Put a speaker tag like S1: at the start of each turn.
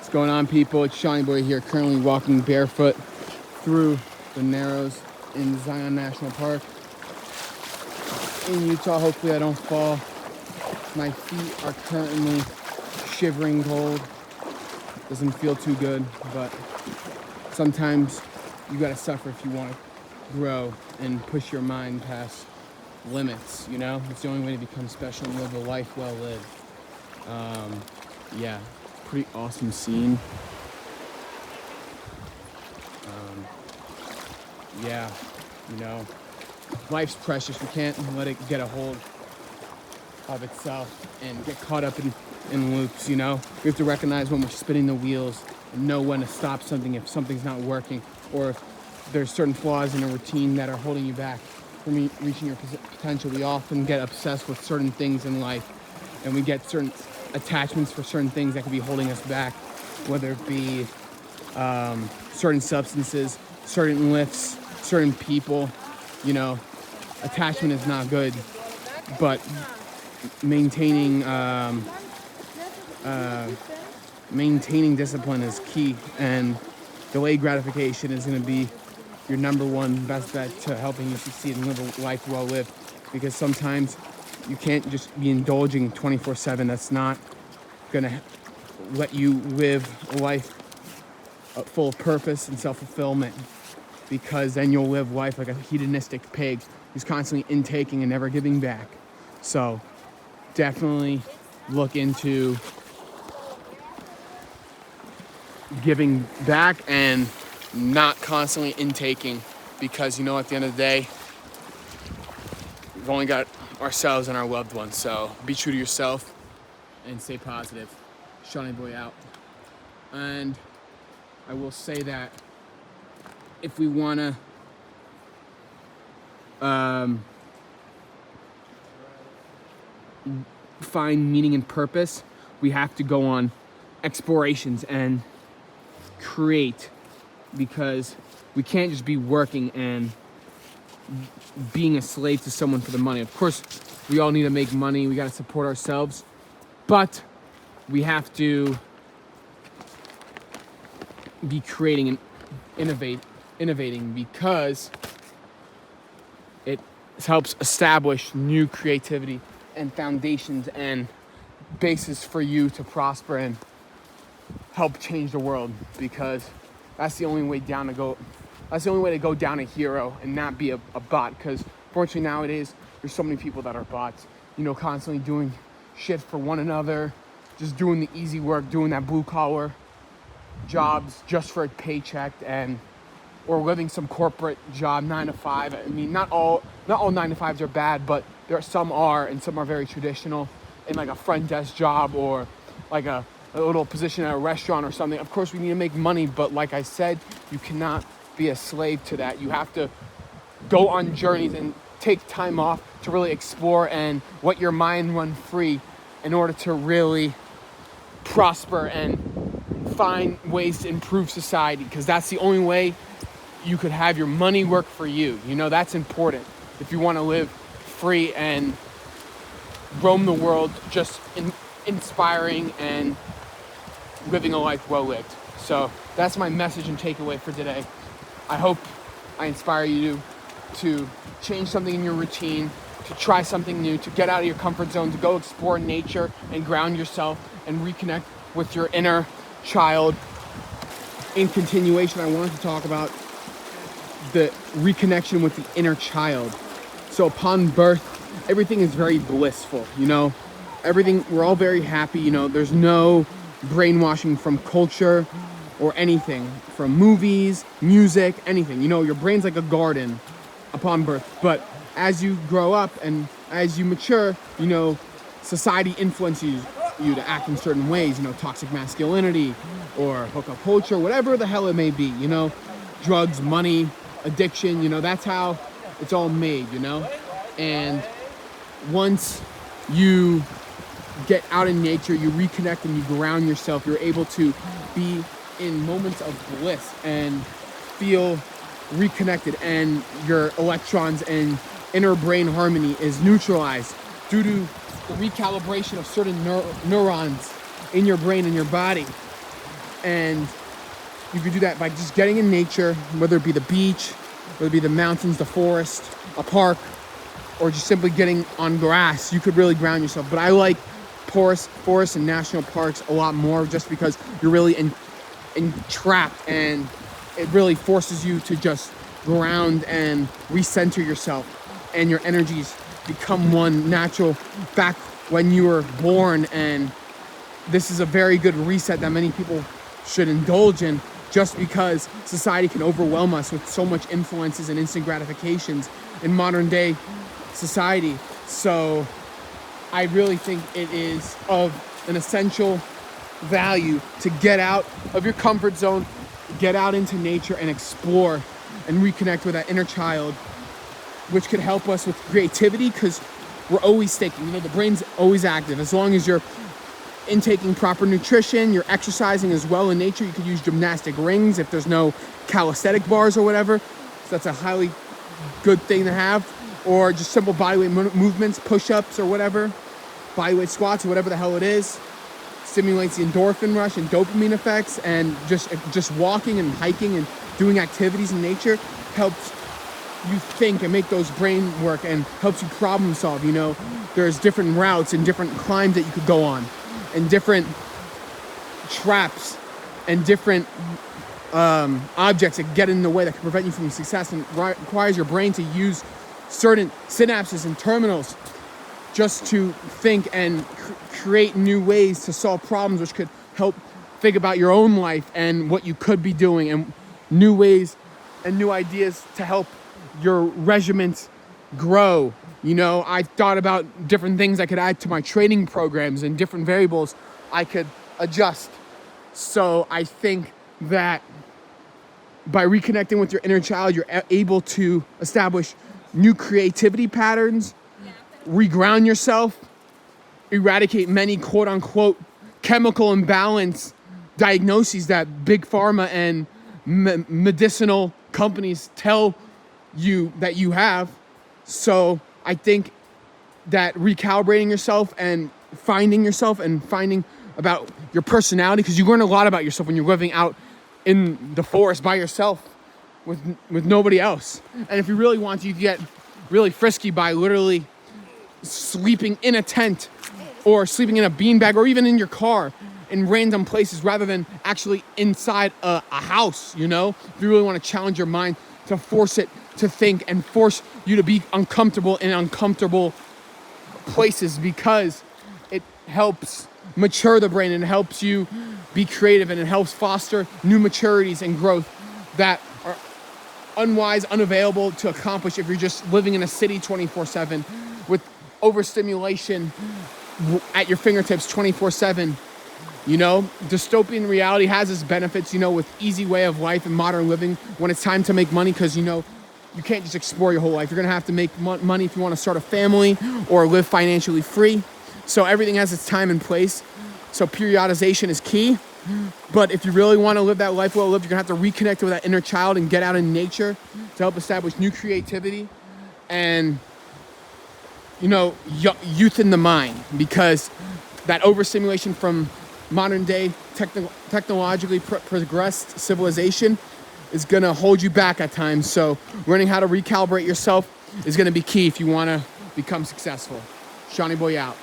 S1: What's going on, people? It's Shawnee Boy here, currently walking barefoot through the Narrows in Zion National Park in Utah. Hopefully I don't fall. My feet are currently shivering cold. Doesn't feel too good, but sometimes you gotta suffer if you want to grow and push your mind past limits, you know? It's the only way to become special and live a life well lived. Yeah, pretty awesome scene. Yeah, you know, life's precious. We can't let it get a hold of itself and get caught up in loops, you know? We have to recognize when we're spinning the wheels and know when to stop something if something's not working, or if there's certain flaws in a routine that are holding you back from reaching your potential. We often get obsessed with certain things in life, and we get certain attachments for certain things that could be holding us back, whether it be certain substances, certain lifts, certain people. You know, attachment is not good, but maintaining discipline is key, and delayed gratification is going to be your number one best bet to helping you succeed and live a life well lived, because sometimes you can't just be indulging 24/7. That's not going to let you live a life full of purpose and self-fulfillment, because then you'll live life like a hedonistic pig who's constantly intaking and never giving back. So definitely look into giving back and not constantly intaking, because, you know, at the end of the day, we've only got ourselves and our loved ones. So be true to yourself and stay positive. Shawnee Boy out. And I will say that if we want to find meaning and purpose, we have to go on explorations and create, because we can't just be working and being a slave to someone for the money. Of course, we all need to make money. We got to support ourselves, but we have to be creating and innovating, because it helps establish new creativity and foundations and basis for you to prosper and help change the world, because that's the only way to go down a hero and not be a bot. Because fortunately nowadays there's so many people that are bots, you know, constantly doing shit for one another, just doing the easy work, doing that blue collar jobs just for a paycheck, or living some corporate job 9 to 5. I mean, not all 9 to 5s are bad, but some are, and some are very traditional, in like a front desk job or like a little position at a restaurant or something. Of course we need to make money, but like I said, you cannot be a slave to that. You have to go on journeys and take time off to really explore and let your mind run free in order to really prosper and find ways to improve society, because that's the only way you could have your money work for you. You know, that's important if you want to live free and roam the world just inspiring and living a life well lived. So that's my message and takeaway for today. I hope I inspire you to change something in your routine, to try something new, to get out of your comfort zone, to go explore nature and ground yourself and reconnect with your inner child. In continuation, I wanted to talk about the reconnection with the inner child. So upon birth, everything is very blissful, you know, we're all very happy, you know, there's no brainwashing from culture or anything, from movies, music, anything. You know, your brain's like a garden upon birth, but as you grow up and as you mature, you know, society influences you to act in certain ways, you know, toxic masculinity or hookup culture, whatever the hell it may be, you know, drugs, money, addiction, you know, that's how it's all made, you know. And once you get out in nature, you reconnect and you ground yourself, you're able to be in moments of bliss and feel reconnected, and your electrons and inner brain harmony is neutralized due to the recalibration of certain neurons in your brain and your body. And you can do that by just getting in nature, whether it be the beach, whether it be the mountains, the forest, a park, or just simply getting on grass. You could really ground yourself. But I like forests and national parks a lot more, just because you're really entrapped, and it really forces you to just ground and recenter yourself, and your energies become one natural back when you were born. And this is a very good reset that many people should indulge in, just because society can overwhelm us with so much influences and instant gratifications in modern day society. So I really think it is of an essential value to get out of your comfort zone, get out into nature and explore and reconnect with that inner child, which could help us with creativity, because we're always thinking, the brain's always active. As long as you're intaking proper nutrition, you're exercising as well in nature. You could use gymnastic rings if there's no calisthenic bars or whatever. So that's a highly good thing to have. Or just simple bodyweight movements, push-ups or whatever, bodyweight squats or whatever the hell it is. Stimulates the endorphin rush and dopamine effects, and just walking and hiking and doing activities in nature helps you think and make those brain work, and helps you problem solve. There's different routes and different climbs that you could go on, and different traps and different objects that get in the way that can prevent you from success, and requires your brain to use certain synapses and terminals just to think and create new ways to solve problems, which could help think about your own life and what you could be doing, and new ways and new ideas to help your regiment grow. I thought about different things I could add to my training programs and different variables I could adjust. So I think that by reconnecting with your inner child, you're able to establish new creativity patterns, reground yourself, eradicate many quote-unquote chemical imbalance diagnoses that big pharma and medicinal companies tell you that you have. So I think that recalibrating yourself and finding about your personality, because you learn a lot about yourself when you're living out in the forest by yourself with nobody else. And if you really want to, you can get really frisky by literally sleeping in a tent, or sleeping in a beanbag, or even in your car in random places, rather than actually inside a house. If you really want to challenge your mind to force it to think and force you to be uncomfortable in uncomfortable places, because it helps mature the brain, and it helps you be creative, and it helps foster new maturities and growth that are unwise, unavailable to accomplish if you're just living in a city 24/7 with overstimulation at your fingertips 24/7. Dystopian reality has its benefits, with easy way of life and modern living when it's time to make money, because you can't just explore your whole life. You're gonna have to make money if you want to start a family or live financially free. So everything has its time and place. So periodization is key. But if you really want to live that life well lived, you're gonna have to reconnect with that inner child and get out in nature to help establish new creativity and youth in the mind, because that overstimulation from modern day technologically progressed civilization is going to hold you back at times. So learning how to recalibrate yourself is going to be key if you want to become successful. Shawnee Boy out.